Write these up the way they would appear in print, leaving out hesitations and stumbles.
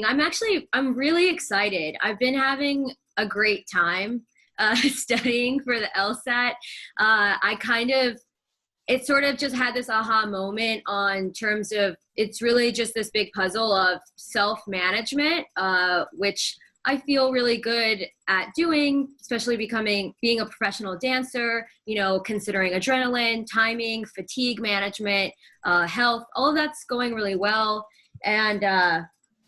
I'm really excited. I've been having a great time studying for the LSAT. It sort of just had this aha moment on terms of it's really just this big puzzle of self-management, which I feel really good at doing, especially being a professional dancer, considering adrenaline, timing, fatigue management, health, all of that's going really well. And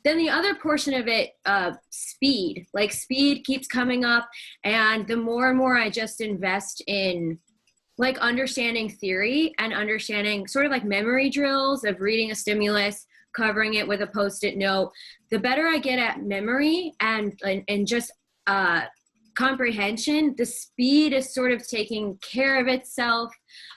then the other portion of it, speed, like speed keeps coming up. And the more and more I just invest in like understanding theory and understanding sort of like memory drills of reading a stimulus, covering it with a Post-it note, the better I get at memory and just comprehension, the speed is sort of taking care of itself.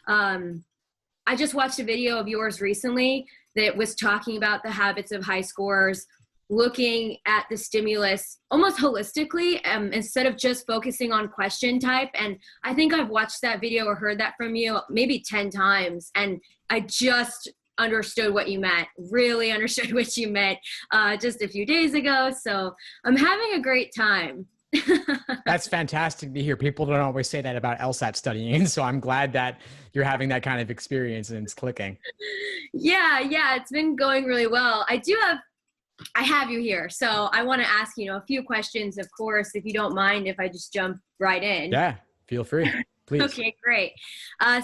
I just watched a video of yours recently that was talking about the habits of high scorers, looking at the stimulus almost holistically, instead of just focusing on question type. And I think I've watched that video or heard that from you maybe 10 times. And I just understood what you meant, really understood what you meant just a few days ago. So I'm having a great time. That's fantastic to hear. People don't always say that about LSAT studying. So I'm glad that you're having that kind of experience and it's clicking. Yeah, it's been going really well. I have you here. So I want to ask, a few questions, of course, if you don't mind, if I just jump right in. Yeah, feel free, please. Okay, great.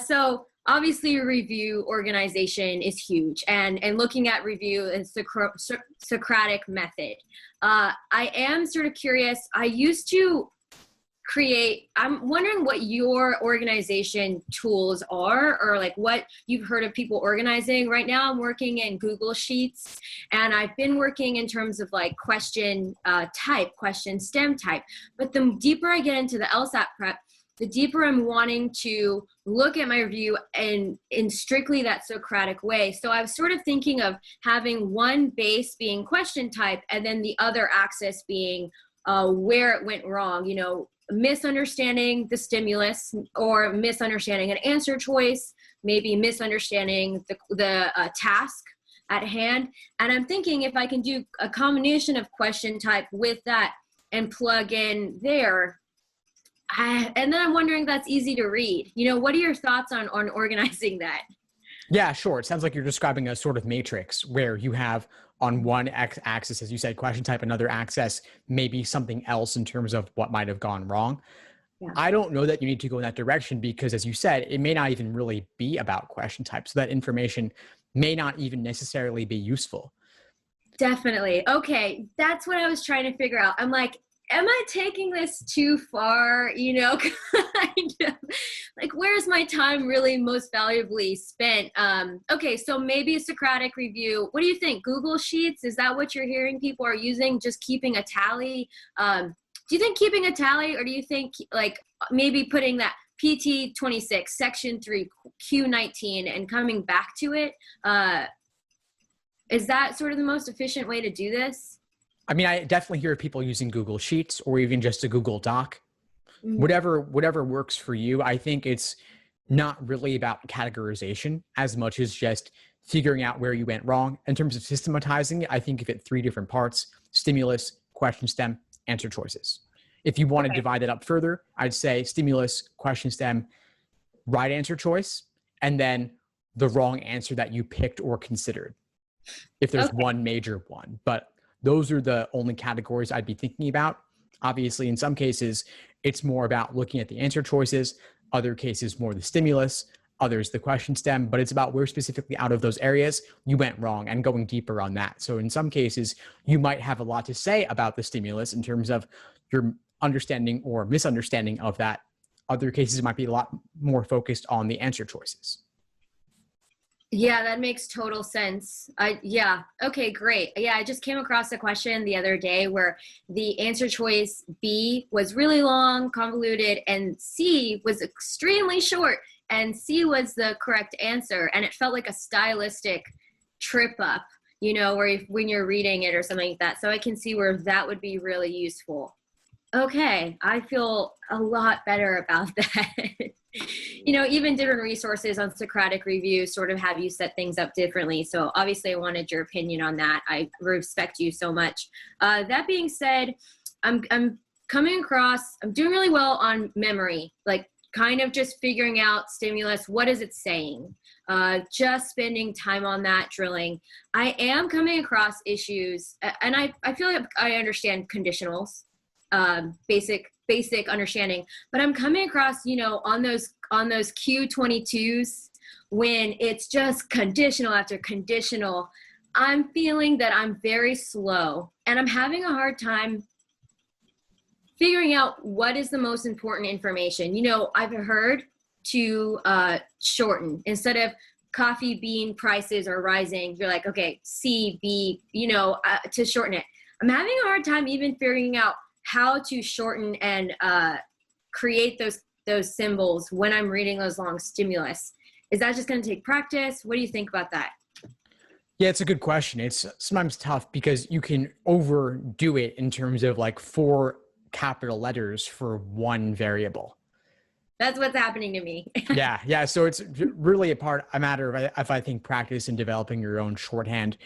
So obviously review organization is huge, and looking at review is the Socratic method. I am sort of curious. I used to I'm wondering what your organization tools are, or like what you've heard of people organizing. Right now I'm working in Google Sheets, and I've been working in terms of like question type, question stem type. But the deeper I get into the LSAT prep, the deeper I'm wanting to look at my review in strictly that Socratic way. So I was sort of thinking of having one base being question type, and then the other axis being where it went wrong, misunderstanding the stimulus or misunderstanding an answer choice, maybe misunderstanding the task at hand. And I'm thinking if I can do a combination of question type with that and plug in there, and then I'm wondering if that's easy to read. What are your thoughts on organizing that? Yeah, sure. It sounds like you're describing a sort of matrix where you have on one axis, as you said, question type, another axis, maybe something else in terms of what might have gone wrong. Yeah. I don't know that you need to go in that direction because, as you said, it may not even really be about question type. So that information may not even necessarily be useful. Definitely. Okay. That's what I was trying to figure out. I'm like, am I taking this too far? Kind of like, where's my time really most valuably spent? Okay, so maybe a Socratic review. What do you think? Google Sheets? Is that what you're hearing people are using? Just keeping a tally? Do you think keeping a tally, or do you think like maybe putting that PT 26, section 3, Q 19 and coming back to it? Is that sort of the most efficient way to do this? I mean, I definitely hear people using Google Sheets or even just a Google Doc. Mm-hmm. Whatever works for you. I think it's not really about categorization as much as just figuring out where you went wrong. In terms of systematizing it, I think of it 3 different parts: stimulus, question stem, answer choices. If you want to divide it up further, I'd say stimulus, question stem, right answer choice, and then the wrong answer that you picked or considered, if there's one major one. But those are the only categories I'd be thinking about. Obviously, in some cases, it's more about looking at the answer choices, other cases more the stimulus, others the question stem, but it's about where specifically out of those areas you went wrong and going deeper on that. So in some cases, you might have a lot to say about the stimulus in terms of your understanding or misunderstanding of that. Other cases might be a lot more focused on the answer choices. Yeah, that makes total sense. Okay, great. Yeah, I just came across a question the other day where the answer choice B was really long, convoluted, and C was extremely short, and C was the correct answer. And it felt like a stylistic trip up, when you're reading it or something like that. So I can see where that would be really useful. Okay, I feel a lot better about that. even different resources on Socratic review sort of have you set things up differently. So obviously I wanted your opinion on that. I respect you so much. That being said, I'm coming across, I'm doing really well on memory, like kind of just figuring out stimulus. What is it saying? Just spending time on that, drilling. I am coming across issues, and I feel like I understand conditionals, basic understanding, but I'm coming across, on those Q22s, when it's just conditional after conditional, I'm feeling that I'm very slow, and I'm having a hard time figuring out what is the most important information. I've heard to shorten. Instead of coffee bean prices are rising, you're like, okay, C, B, to shorten it. I'm having a hard time even figuring out how to shorten and create those symbols when I'm reading those long stimulus. Is that just going to take practice? What do you think about that? Yeah, it's a good question. It's sometimes tough because you can overdo it in terms of like 4 capital letters for one variable. That's what's happening to me. Yeah. So it's really a matter of, if I think, practice in developing your own shorthand.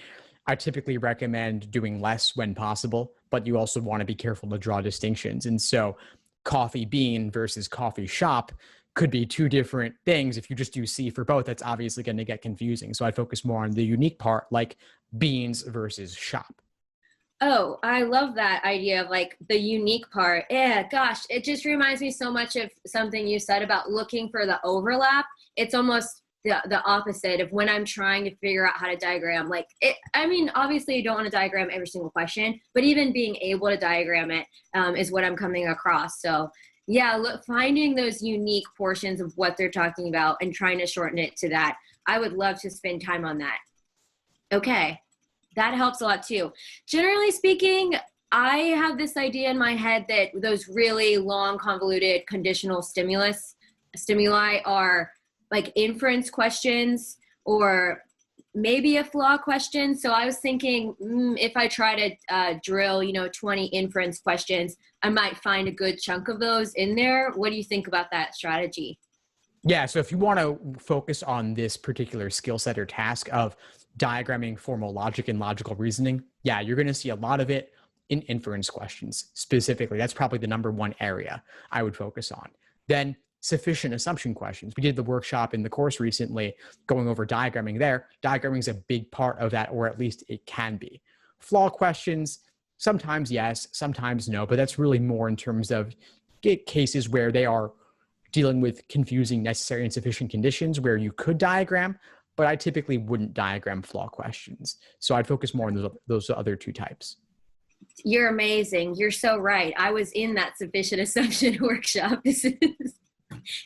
I typically recommend doing less when possible, but you also want to be careful to draw distinctions. And so coffee bean versus coffee shop could be 2 different things. If you just do C for both, that's obviously going to get confusing. So I focus more on the unique part, like beans versus shop. Oh, I love that idea of like the unique part. Yeah, gosh, it just reminds me so much of something you said about looking for the overlap. It's almost the opposite of when I'm trying to figure out how to diagram. Like obviously you don't want to diagram every single question, but even being able to diagram it is what I'm coming across. So yeah, finding those unique portions of what they're talking about and trying to shorten it to that. I would love to spend time on that. Okay. That helps a lot too. Generally speaking, I have this idea in my head that those really long, convoluted conditional stimuli are like inference questions or maybe a flaw question. So I was thinking, if I try to drill, 20 inference questions, I might find a good chunk of those in there. What do you think about that strategy? Yeah, so if you want to focus on this particular skill set or task of diagramming formal logic and logical reasoning, yeah, you're going to see a lot of it in inference questions specifically. That's probably the number 1 area I would focus on. Then sufficient assumption questions. We did the workshop in the course recently going over diagramming there. Diagramming is a big part of that, or at least it can be. Flaw questions, sometimes yes, sometimes no, but that's really more in terms of cases where they are dealing with confusing necessary and sufficient conditions where you could diagram, but I typically wouldn't diagram flaw questions. So I'd focus more on those other 2 types. You're amazing. You're so right. I was in that sufficient assumption workshop.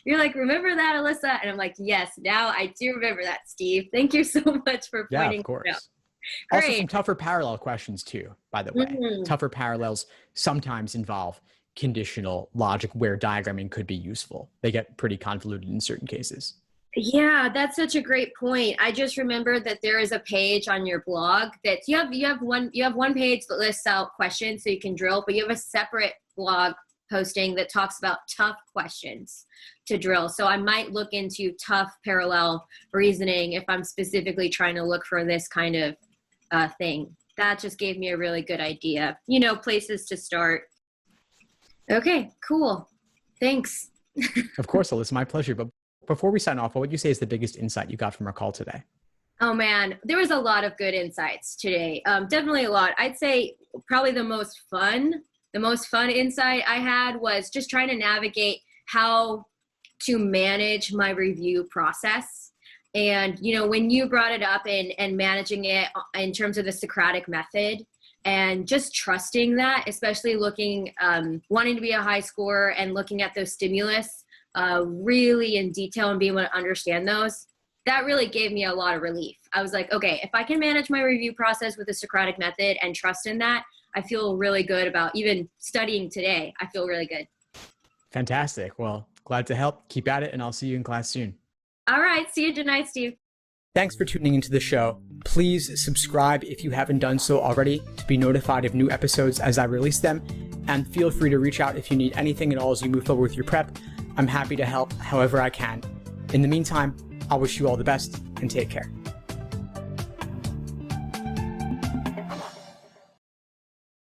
You're like, remember that, Alyssa? And I'm like, yes, now I do remember that, Steve. Thank you so much for pointing of course. it out. Also Great. some tougher parallel questions too, by the way. Tougher parallels sometimes involve conditional logic where diagramming could be useful. They get pretty convoluted in certain cases. Yeah, that's such a great point. I just remembered that there is a page on your blog that you have one page that lists out questions so you can drill, but you have a separate blog posting that talks about tough questions to drill. So I might look into tough parallel reasoning if I'm specifically trying to look for this kind of thing. That just gave me a really good idea. Places to start. Okay, cool. Thanks. Of course, Alyssa, my pleasure. But before we sign off, what would you say is the biggest insight you got from our call today? Oh man, there was a lot of good insights today. Definitely a lot. I'd say probably the most fun insight I had was just trying to navigate how to manage my review process. And, when you brought it up and managing it in terms of the Socratic method and just trusting that, especially looking, wanting to be a high scorer and looking at those stimulus really in detail and being able to understand those, that really gave me a lot of relief. I was like, okay, if I can manage my review process with the Socratic method and trust in that, I feel really good about even studying today. I feel really good. Fantastic. Well, glad to help. Keep at it, and I'll see you in class soon. All right. See you tonight, Steve. Thanks for tuning into the show. Please subscribe if you haven't done so already to be notified of new episodes as I release them. And feel free to reach out if you need anything at all as you move forward with your prep. I'm happy to help however I can. In the meantime, I'll wish you all the best and take care.